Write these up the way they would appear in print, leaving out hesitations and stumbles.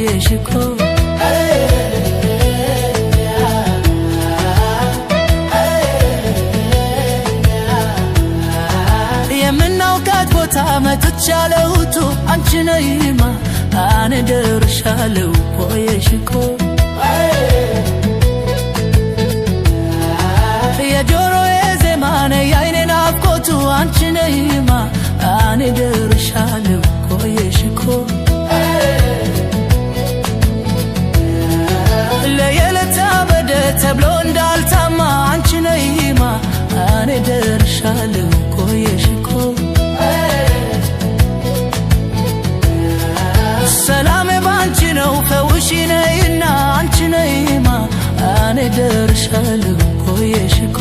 ቆየሽኮ የምናውቃት ቦታ መጥቻለሁቱ አንቺ ነይማ አነ ደርሻለሁ ቆየሽኮ የጆሮዬ ዜማ ነይ የዓይኔ ናፍቆቱ አንቺ ነይማ አነ ደርሻለሁ ቆየሽኮ ለየለታ በደ ተብሎ እንዳልታማ አንቺ ነይማ አነ ደርሻለሁ ቆየሽኮ ሰላሜ ባንቺ ነው ፈውሺ ነይና አንቺ ነይማ አነ ደርሻለሁ ቆየሽኮ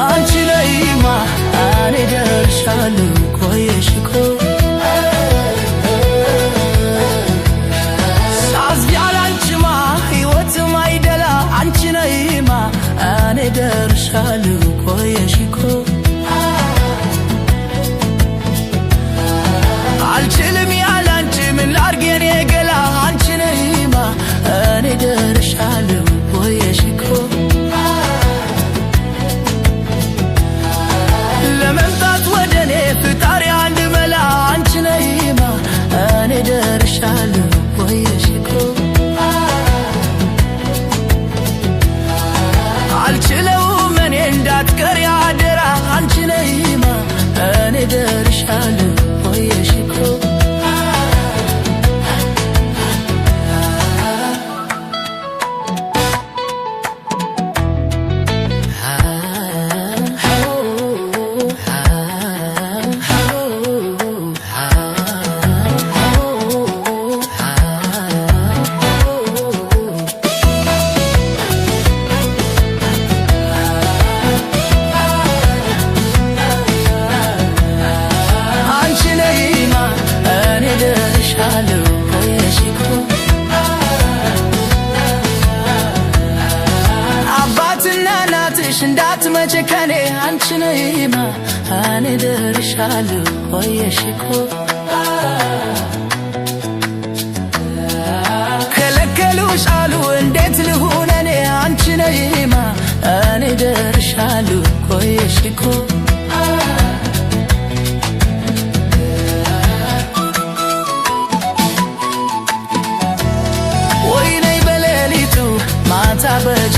አንቺ ነይማ አነ ደርሻለሁ ቆየሽኮ ሳዝያላንቺማ ሕይወትም አይደላ አንቺ ነይማ አነ ደርሻለሁ ቆየሽኮ አልችልም ያላንቺ ምን ላርግ የኔ ገላ አንቺ ነይማ አነ ደርሻለሁ ቆየሽኮ ለመምጣት ወደኔ ፍጣሪ አንድ መላ አንቺ ነይማ አነ ደርሻለሁ ቆየሽኮ አልችለውም እኔ እንዳትቀሪ አደራ አንቺ ነይማ አነ ደርሻለሁ ቆየሽኮ አባትና እናትሽ እንዳትመጪ ከኔ አንቺ ነይማ አነ ደርሻለሁ ቆየሽኮ ከለከሉሽ አሉ እንዴት ልሁን እኔ አንቺ ነይማ አነ ደርሻለሁ ቆየሽኮ ማታ በጀ